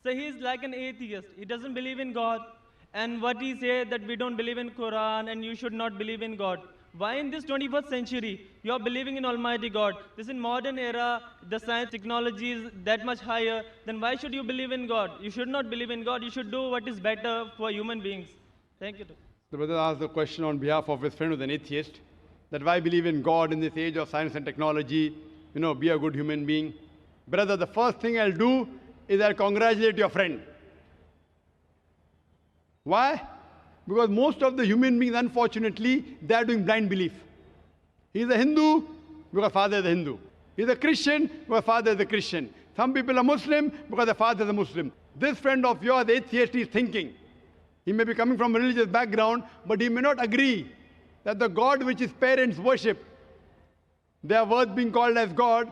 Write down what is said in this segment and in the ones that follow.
So he is like an atheist. He doesn't believe in God. And what he said that we don't believe in Quran and you should not believe in God. Why in this 21st century you are believing in Almighty God? This in modern era, the science technology is that much higher. Then why should you believe in God? You should not believe in God. You should do what is better for human beings. Thank you. The brother asked the question on behalf of his friend who's an atheist, that why believe in God in this age of science and technology, be a good human being. Brother, the first thing I'll do is I'll congratulate your friend. Why? Because most of the human beings, unfortunately, they are doing blind belief. He's a Hindu because father is a Hindu. He's a Christian because father is a Christian. Some people are Muslim because the father is a Muslim. This friend of yours, the atheist, is thinking. He may be coming from a religious background, but he may not agree that the God which his parents worship, they are worth being called as God.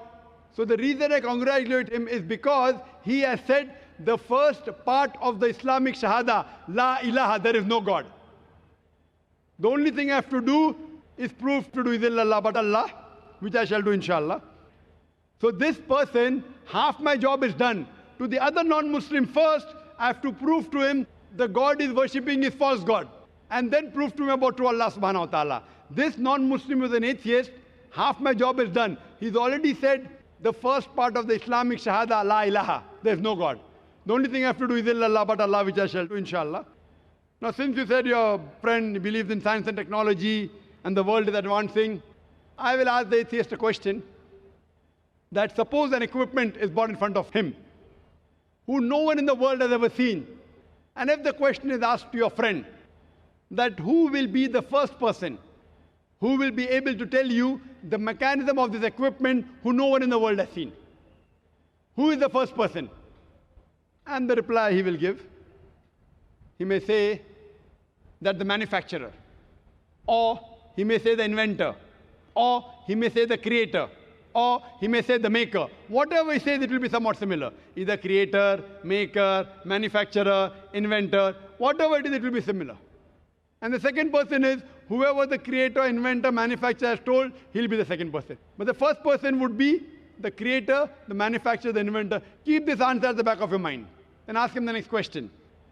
So the reason I congratulate him is because he has said the first part of the Islamic Shahada, La ilaha, there is no God. The only thing I have to do is prove to do is illallah but Allah, which I shall do inshallah. So this person, half my job is done. To the other non-Muslim first, I have to prove to him the God is worshipping is false God. And then prove to him about true Allah subhanahu wa ta'ala. This non-Muslim is an atheist, half my job is done. He's already said the first part of the Islamic Shahada, La ilaha, there is no God. The only thing I have to do is illallah but Allah, which I shall do inshallah. Now since you said your friend believes in science and technology and the world is advancing, I will ask the atheist a question. That suppose an equipment is brought in front of him, who no one in the world has ever seen. And if the question is asked to your friend, that who will be the first person who will be able to tell you the mechanism of this equipment who no one in the world has seen? Who is the first person? And the reply he will give, he may say that the manufacturer, or he may say the inventor, or he may say the creator, or he may say the maker. Whatever he says, it will be somewhat similar. Either creator, maker, manufacturer, inventor, whatever it is, it will be similar. And the second person is whoever the creator, inventor, manufacturer has told, he'll be the second person. But the first person would be the creator, the manufacturer, the inventor. Keep this answer at the back of your mind. Then ask him the next question.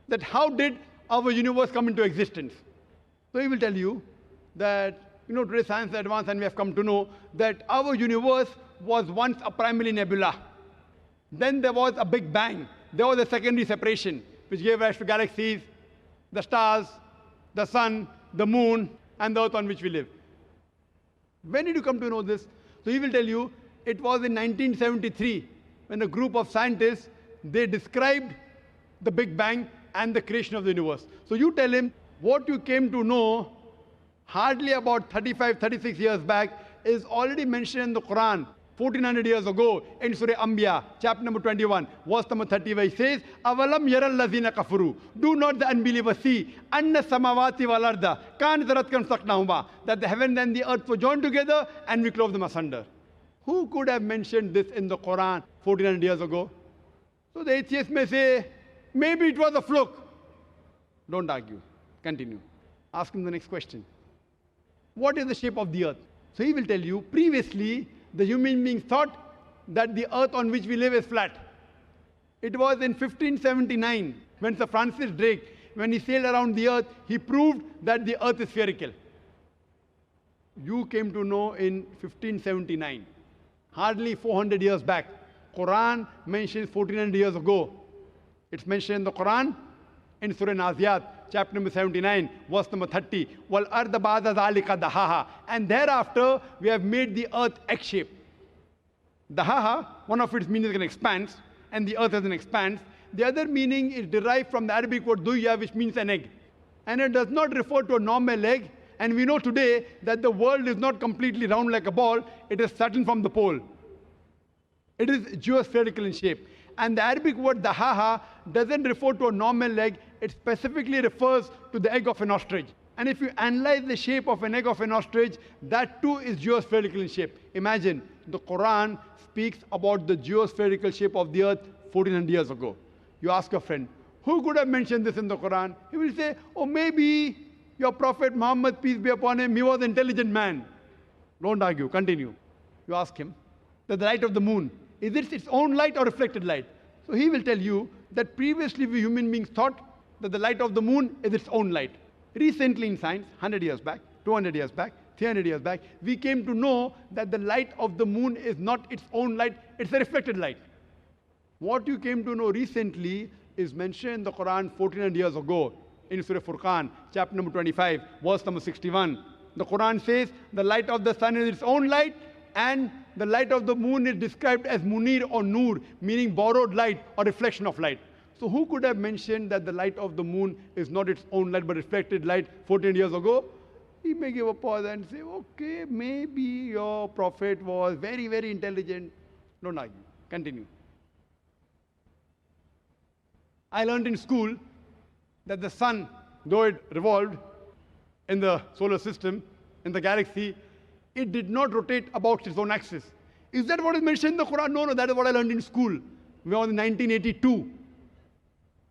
That how did our universe come into existence? So he will tell you that, today science is advanced and we have come to know that our universe was once a primary nebula. Then there was a big bang. There was a secondary separation, which gave rise to galaxies, the stars, the sun, the moon, and the earth on which we live. When did you come to know this? So he will tell you, it was in 1973 when a group of scientists, they described the Big Bang and the creation of the universe. So you tell him what you came to know hardly about 35, 36 years back is already mentioned in the Quran 1400 years ago in Surah Anbiya, chapter number 21, verse number 30, where he says, Avalam yaral lazina kafuru. Do not the unbelievers see anna samawati wal arda kan zaratkan saknahuma, that the heaven and the earth were joined together and we clove them asunder. Who could have mentioned this in the Quran 1400 years ago? So the atheist may say, maybe it was a fluke. Don't argue. Continue. Ask him the next question. What is the shape of the earth? So he will tell you, previously, the human beings thought that the earth on which we live is flat. It was in 1579 when Sir Francis Drake, when he sailed around the earth, he proved that the earth is spherical. You came to know in 1579, hardly 400 years back. Quran mentions 1400 years ago. It's mentioned in the Quran in Surah Naziyat, chapter number 79, verse number 30. Wal arda ba'da zalika dahaha. And thereafter, we have made the earth egg-shaped. Dahaha, one of its meanings is an expanse, and the earth is an expanse. The other meaning is derived from the Arabic word duya, which means an egg. And it does not refer to a normal egg. And we know today that the world is not completely round like a ball. It is flattened from the pole. It is geospherical in shape. And the Arabic word dahaha doesn't refer to a normal egg. It specifically refers to the egg of an ostrich. And if you analyze the shape of an egg of an ostrich, that too is geospherical in shape. Imagine, the Quran speaks about the geospherical shape of the earth 1400 years ago. You ask a friend, who could have mentioned this in the Quran? He will say, oh, maybe your Prophet Muhammad, peace be upon him, he was an intelligent man. Don't argue, continue. You ask him, the light of the moon, is it its own light or reflected light? So he will tell you that previously we human beings thought that the light of the moon is its own light. Recently in science, 100 years back, 200 years back, 300 years back, we came to know that the light of the moon is not its own light, it's a reflected light. What you came to know recently is mentioned in the Quran 1400 years ago in Surah Furqan, chapter number 25, verse number 61. The Quran says the light of the sun is its own light, and the light of the moon is described as munir or nur, meaning borrowed light or reflection of light. So who could have mentioned that the light of the moon is not its own light but reflected light 14 years ago? He may give a pause and say, okay, maybe your prophet was very, very intelligent. Don't argue. Continue. I learned in school that the sun, though it revolved in the solar system, in the galaxy, it did not rotate about its own axis. Is that what is mentioned in the Quran? No, that is what I learned in school. We were in 1982.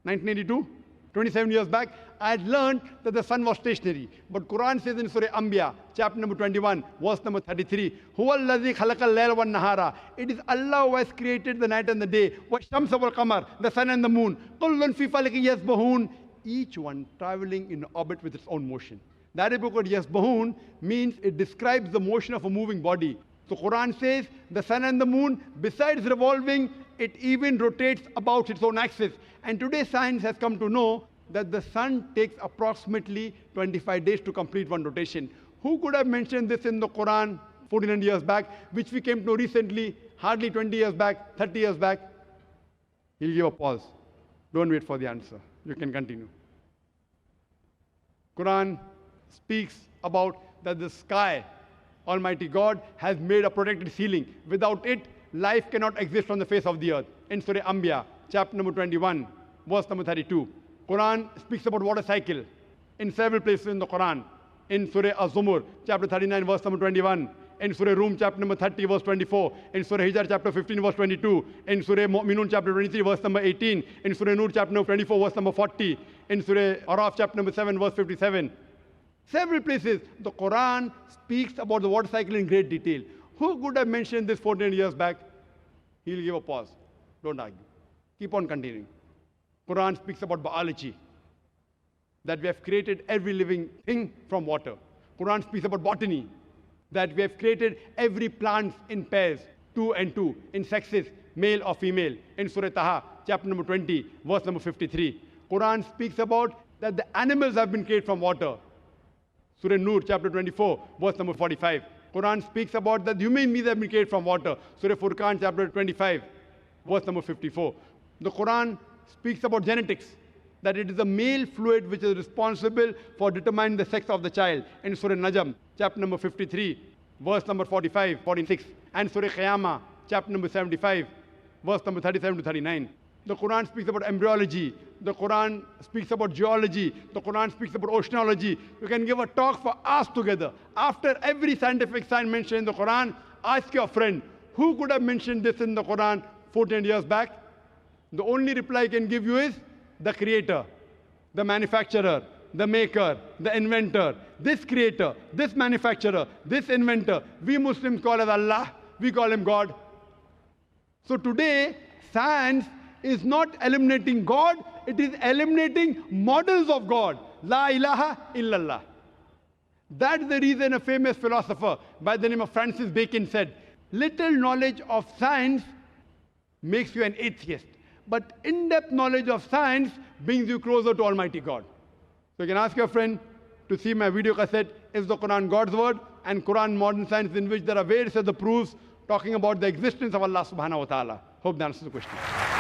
1982, 27 years back, I had learned that the sun was stationary. But Quran says in Surah Anbiya, chapter number 21, verse number 33, Huwa allazi khalaqal layla wan nahara. It is Allah who has created the night and the day. Wa shamsa wal qamar, the sun and the moon. Kullun fi falakin yasbahun. Each one traveling in orbit with its own motion. That is because yasbahun means it describes the motion of a moving body. So Quran says the sun and the moon, besides revolving, it even rotates about its own axis. And today science has come to know that the sun takes approximately 25 days to complete one rotation. Who could have mentioned this in the Quran 1400 years back, which we came to know recently, hardly 20 years back, 30 years back? He'll give a pause. Don't wait for the answer. You can continue. Quran speaks about that the sky, Almighty God, has made a protected ceiling. Without it, life cannot exist on the face of the earth. In Surah Anbiya, chapter number 21, verse number 32. Quran speaks about water cycle in several places in the Quran. In Surah Az-Zumur, chapter 39, verse number 21. In Surah Rum, chapter number 30, verse 24. In Surah Hijr, chapter 15, verse 22. In Surah Mu'minun, chapter 23, verse number 18. In Surah Nur, chapter number 24, verse number 40. In Surah Araf, chapter number 7, verse 57. Several places, the Quran speaks about the water cycle in great detail. Who could have mentioned this 14 years back? He'll give a pause. Don't argue. Keep on continuing. Quran speaks about biology, that we have created every living thing from water. Quran speaks about botany, that we have created every plant in pairs, 2 and 2, in sexes, male or female. In Surah Taha, chapter number 20, verse number 53. Quran speaks about that the animals have been created from water. Surah Nur, chapter 24, verse number 45. Quran speaks about that human beings have been created from water. Surah Furqan, chapter 25, verse number 54. The Quran speaks about genetics, that it is the male fluid which is responsible for determining the sex of the child. In Surah Najm, chapter number 53, verse number 45, 46. And Surah Qiyamah, chapter number 75, verse number 37 to 39. The Quran speaks about embryology. The Quran speaks about geology. The Quran speaks about oceanology. You can give a talk for hours together. After every scientific sign mentioned in the Quran, ask your friend, who could have mentioned this in the Quran 14 years back? The only reply I can give you is the creator, the manufacturer, the maker, the inventor, this creator, this manufacturer, this inventor. We Muslims call it Allah, we call him God. So today, science is not eliminating God, it is eliminating models of God. La ilaha illallah. That's the reason a famous philosopher by the name of Francis Bacon said, little knowledge of science makes you an atheist, but in-depth knowledge of science brings you closer to Almighty God. So you can ask your friend to see my video cassette, Is the Quran God's Word? And Quran Modern Science, in which there are various other proofs talking about the existence of Allah subhanahu wa ta'ala. Hope that answers the question.